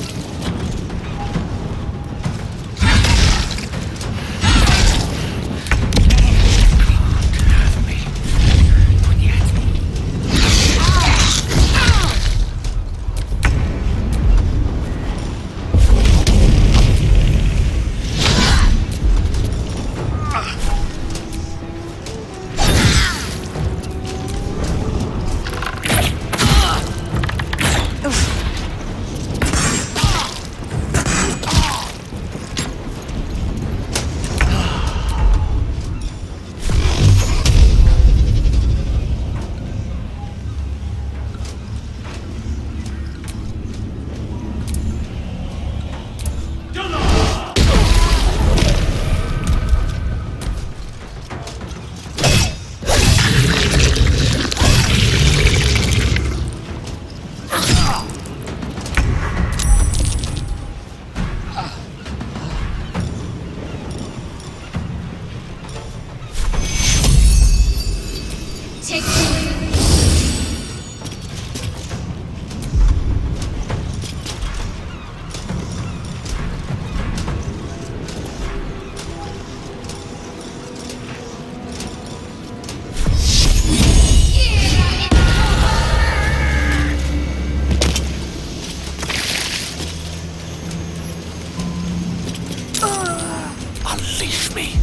Unleash me.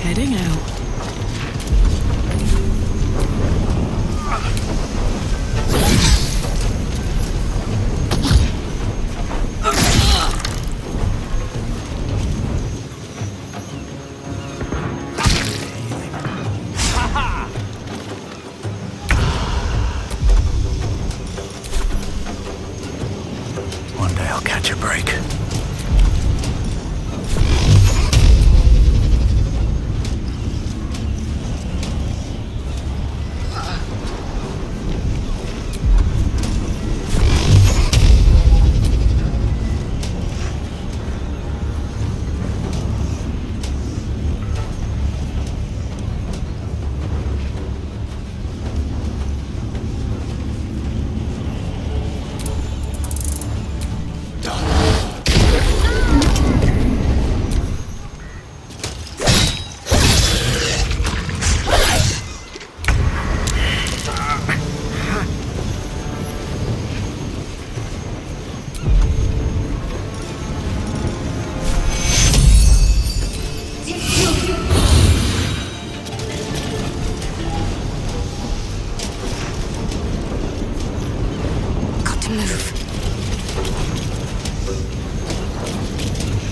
Heading out. One day I'll catch a break.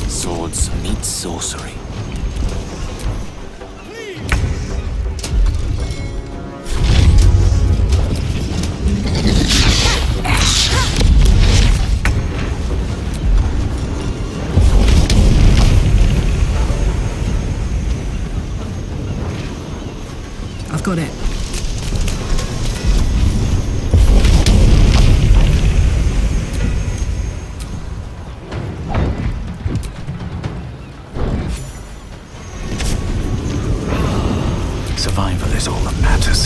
Swords meet sorcery. I've got it. Survival is all that matters.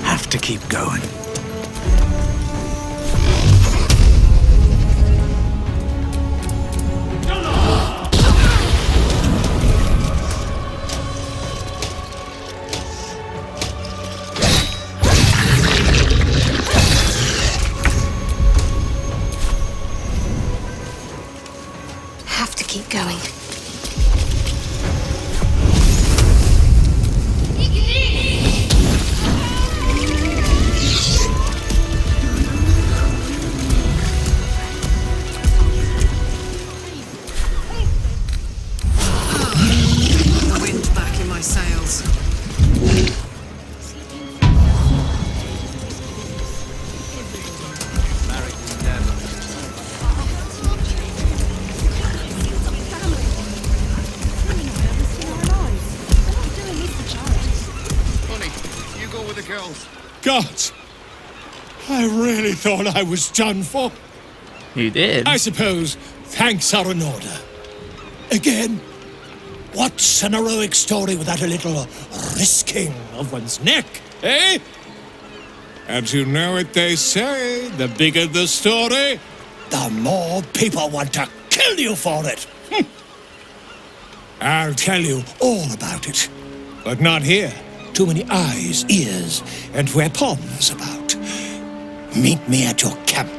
Have to keep going. going. The wind's back in my sails. Honey, you go with the girls. God, I really thought I was done for. You did. I suppose thanks are in order. Again, what's an heroic story without a little risking of one's neck, eh? And you know what they say, the bigger the story, the more people want to kill you for it. I'll tell you all about it, but not here. Too many eyes, ears, and weapons about. Meet me at your camp.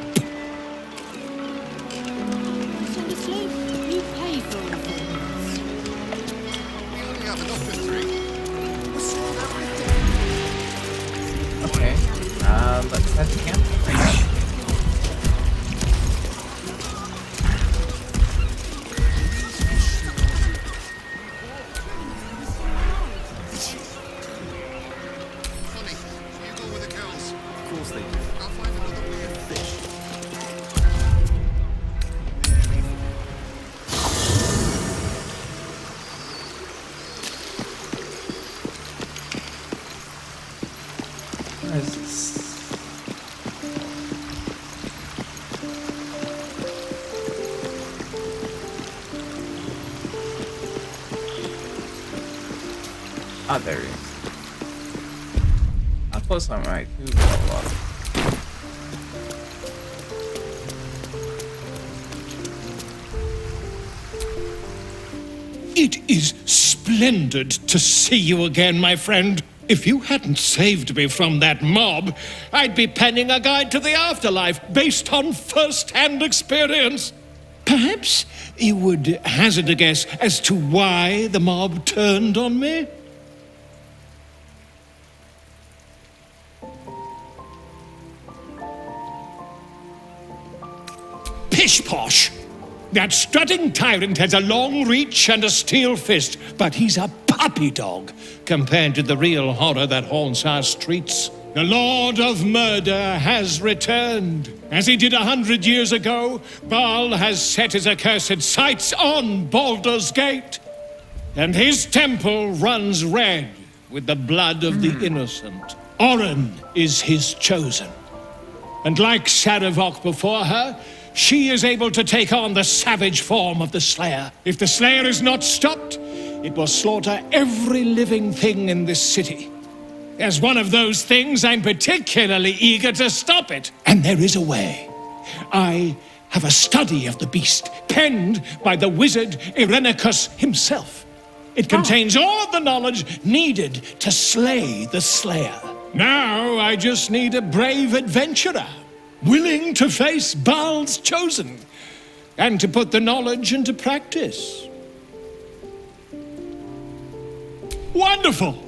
Okay. Let's head to camp. Where is this? Ah, there it is. I'll close on my Google log. It is splendid to see you again, my friend. If you hadn't saved me from that mob, I'd be penning a guide to the afterlife based on first-hand experience. Perhaps you would hazard a guess as to why the mob turned on me? Pish-posh! That strutting tyrant has a long reach and a steel fist, but he's a puppy dog compared to the real horror that haunts our streets. The Lord of Murder has returned. As he did 100 years ago, Baal has set his accursed sights on Baldur's Gate. And his temple runs red with the blood of the innocent. Oren is his chosen. And like Sarevok before her, she is able to take on the savage form of the Slayer. If the Slayer is not stopped, it will slaughter every living thing in this city. As one of those things, I'm particularly eager to stop it. And there is a way. I have a study of the beast, penned by the wizard Irenicus himself. It contains all of the knowledge needed to slay the Slayer. Now I just need a brave adventurer, willing to face Baal's chosen, and to put the knowledge into practice. Wonderful!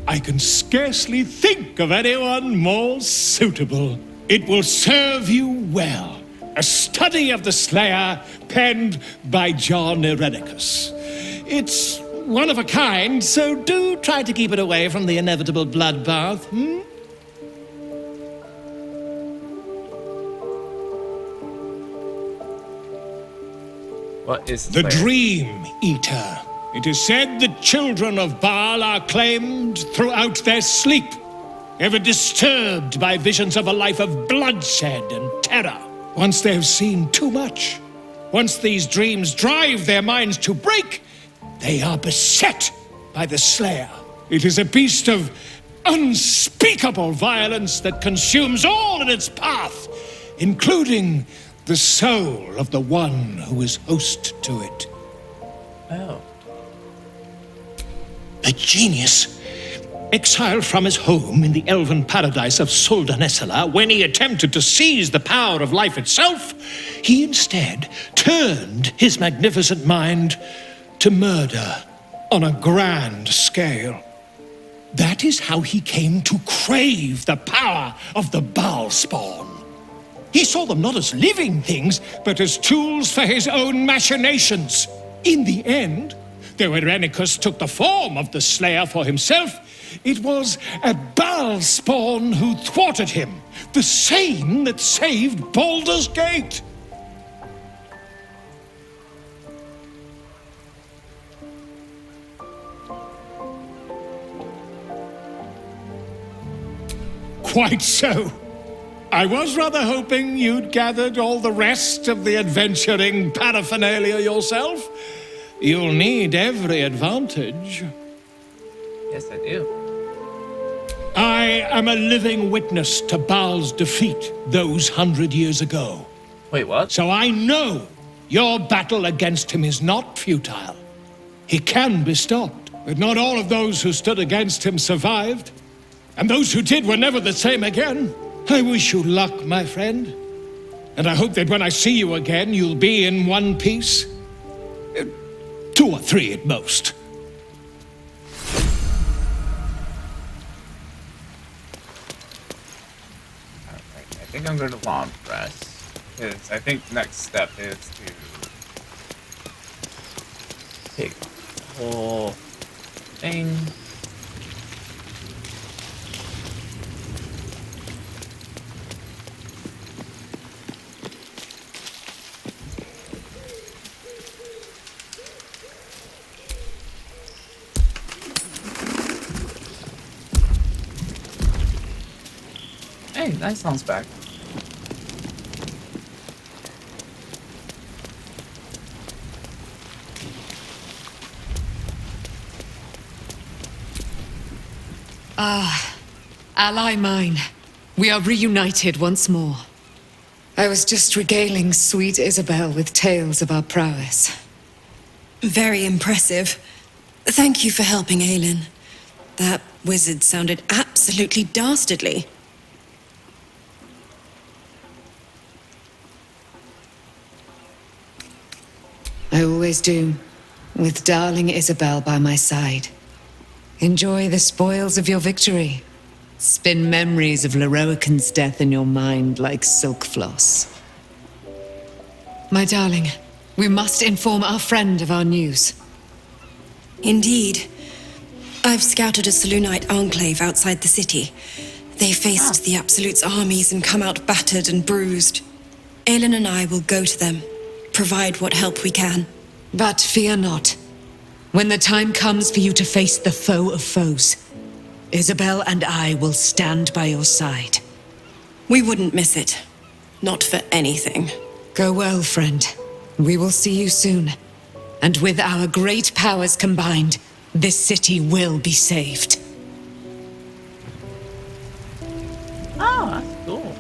I can scarcely think of anyone more suitable. It will serve you well. A study of the Slayer, penned by John Irenicus. It's one of a kind, so do try to keep it away from the inevitable bloodbath, What is the Dream Eater? It is said the children of Baal are claimed throughout their sleep, ever disturbed by visions of a life of bloodshed and terror. Once they have seen too much, once these dreams drive their minds to break, they are beset by the Slayer. It is a beast of unspeakable violence that consumes all in its path, including the soul of the one who is host to it. Oh. The genius Exiled from his home in the elven paradise of Soldanessala, when he attempted to seize the power of life itself, he instead turned his magnificent mind to murder on a grand scale. That is how he came to crave the power of the Baalspawn. He saw them not as living things, but as tools for his own machinations. In the end, though Irenicus took the form of the Slayer for himself, it was a Baalspawn who thwarted him, the same that saved Baldur's Gate. Quite so. I was rather hoping you'd gathered all the rest of the adventuring paraphernalia yourself. You'll need every advantage. Yes, I do. I am a living witness to Baal's defeat those 100 years ago. Wait, what? So I know your battle against him is not futile. He can be stopped, but not all of those who stood against him survived. And those who did were never the same again. I wish you luck, my friend. And I hope that when I see you again, you'll be in one piece. 2 or 3 at most. I think I'm going to long rest, because I think the next step is to take the whole thing. Hey, that sounds back. Ally mine. We are reunited once more. I was just regaling sweet Isabel with tales of our prowess. Very impressive. Thank you for helping Aelin. That wizard sounded absolutely dastardly. I always do, with darling Isabel by my side. Enjoy the spoils of your victory. Spin memories of Leroican's death in your mind like silk floss. My darling, we must inform our friend of our news. Indeed. I've scouted a Selûnite enclave outside the city. They faced the Absolute's armies and come out battered and bruised. Aelin and I will go to them, provide what help we can. But fear not. When the time comes for you to face the foe of foes, Isabel and I will stand by your side. We wouldn't miss it. Not for anything. Go well, friend. We will see you soon. And with our great powers combined, this city will be saved. Oh, that's cool.